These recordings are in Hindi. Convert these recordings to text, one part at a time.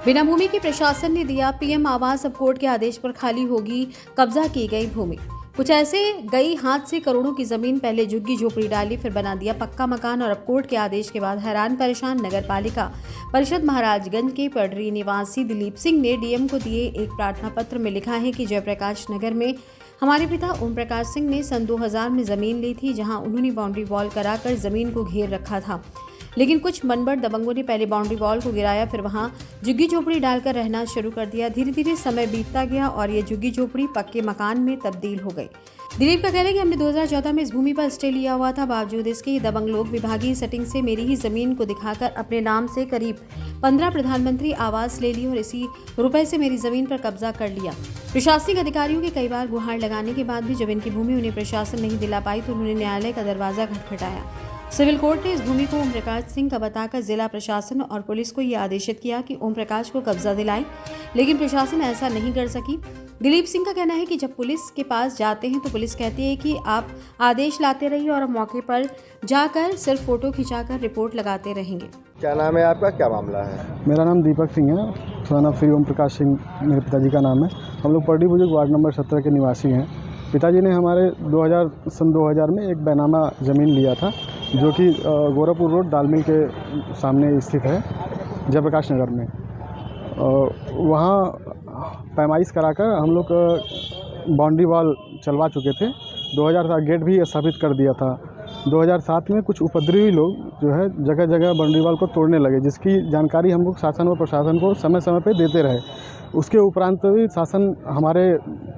बिना भूमि के प्रशासन ने दिया पीएम आवास, अब कोर्ट के आदेश पर खाली होगी कब्जा की गई भूमि। कुछ ऐसे गई हाथ से करोड़ों की जमीन, पहले झुग्गी झोपड़ी डाली, फिर बना दिया पक्का मकान, और अब कोर्ट के आदेश के बाद हैरान परेशान नगर पालिका परिषद महाराजगंज के पडरी निवासी दिलीप सिंह ने डीएम को दिए एक प्रार्थना पत्र में लिखा है कि जयप्रकाश नगर में हमारे पिता ओम प्रकाश सिंह ने सन 2000 में जमीन ली थी, जहां उन्होंने बाउंड्री वॉल कराकर जमीन को घेर रखा था। लेकिन कुछ मनबड़ दबंगों ने पहले बाउंड्री वॉल को गिराया, फिर वहां झुग्गी झोपड़ी डालकर रहना शुरू कर दिया। धीरे धीरे समय बीतता गया और ये झुग्गी झोपड़ी पक्के मकान में तब्दील हो गई। दिलीप का कहना है कि हमने 2014 में इस भूमि पर स्टे लिया हुआ था, बावजूद इसके ये दबंग लोग विभागीय सेटिंग से मेरी ही जमीन को दिखाकर अपने नाम से करीब 15 प्रधानमंत्री आवास ले लिए और इसी रुपए से मेरी जमीन पर कब्जा कर लिया। प्रशासनिक अधिकारियों के कई बार गुहार लगाने के बाद भी जब इनकी भूमि उन्हें प्रशासन नहीं दिला पाई तो उन्होंने न्यायालय का दरवाजा खटखटाया। सिविल कोर्ट ने इस भूमि को ओम प्रकाश सिंह का बताकर जिला प्रशासन और पुलिस को यह आदेशित किया कि ओम प्रकाश को कब्जा दिलाएं, लेकिन प्रशासन ऐसा नहीं कर सकी। दिलीप सिंह का कहना है कि जब पुलिस के पास जाते हैं तो पुलिस कहती है कि आप आदेश लाते रहिए और मौके पर जाकर सिर्फ फोटो खिंचाकर रिपोर्ट लगाते रहेंगे। क्या नाम है आपका, क्या मामला है? मेरा नाम दीपक सिंह है, सन ऑफ श्री ओम प्रकाश सिंह मेरे पिताजी का नाम है। हम लोग पडरी बुजुर्ग वार्ड नंबर 17 के निवासी हैं। पिताजी ने हमारे सन 2000 में एक बैनामा ज़मीन लिया था, जो कि गोरखपुर रोड दालमिल के सामने स्थित है, जयप्रकाश नगर में। वहाँ पैमाइश कराकर हम लोग बाउंड्री वॉल चलवा चुके थे। 2007 गेट भी स्थापित कर दिया था। 2007 में कुछ उपद्रवी लोग जो है जगह जगह बाउंड्री वॉल को तोड़ने लगे, जिसकी जानकारी हम लोग शासन और प्रशासन को समय समय पर देते रहे। उसके उपरांत भी शासन हमारे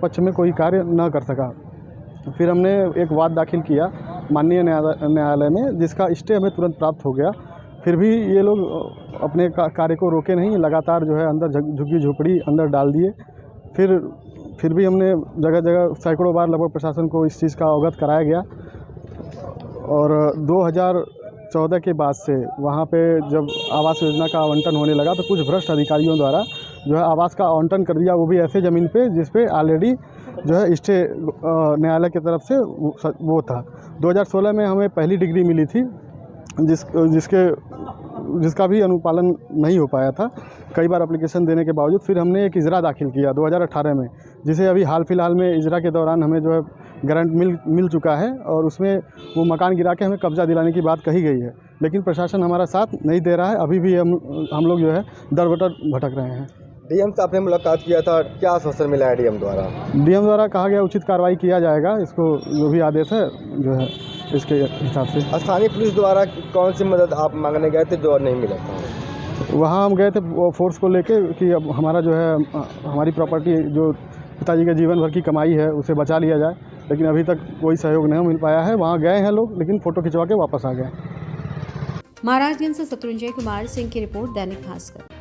पक्ष में कोई कार्य न कर सका। फिर हमने एक वाद दाखिल किया माननीय न्यायालय में, जिसका स्टे हमें तुरंत प्राप्त हो गया। फिर भी ये लोग अपने कार्य को रोके नहीं, लगातार जो है अंदर झुग्गी झोपड़ी अंदर डाल दिए। फिर भी हमने जगह जगह सैकड़ों बार लगभग प्रशासन को इस चीज़ का अवगत कराया गया। और 2014 के बाद से वहाँ पे जब आवास योजना का आवंटन होने लगा तो कुछ भ्रष्ट अधिकारियों द्वारा जो है आवास का आवंटन कर दिया, वो भी ऐसे ज़मीन पे जिस पे ऑलरेडी जो है स्टे न्यायालय की तरफ से वो था। 2016 में हमें पहली डिग्री मिली थी, जिसका भी अनुपालन नहीं हो पाया था कई बार एप्लीकेशन देने के बावजूद। फिर हमने एक इजरा दाखिल किया 2018 में, जिसे अभी हाल फिलहाल में इजरा के दौरान हमें जो है गारंट मिल चुका है, और उसमें वो मकान गिरा के हमें कब्जा दिलाने की बात कही गई है। लेकिन प्रशासन हमारा साथ नहीं दे रहा है। अभी भी हम लोग जो है दर बदर भटक रहे हैं। डीएम से आपने मुलाकात किया था, क्या आश्वासन मिला है डीएम द्वारा? डीएम द्वारा कहा गया उचित कार्रवाई किया जाएगा, इसको जो भी आदेश है जो है इसके हिसाब से। स्थानीय पुलिस द्वारा कौन सी मदद आप मांगने गए थे जो नहीं मिला था? वहाँ हम गए थे फोर्स को लेके कि अब हमारा जो है हमारी प्रॉपर्टी जो पिताजी के जीवन भर की कमाई है उसे बचा लिया जाए, लेकिन अभी तक कोई सहयोग नहीं मिल पाया है। वहाँ गए हैं लोग, लेकिन फ़ोटो खिंचवा के वापस आ गए। महाराजगंज से शत्रुंजय कुमार सिंह की रिपोर्ट, दैनिक भास्कर।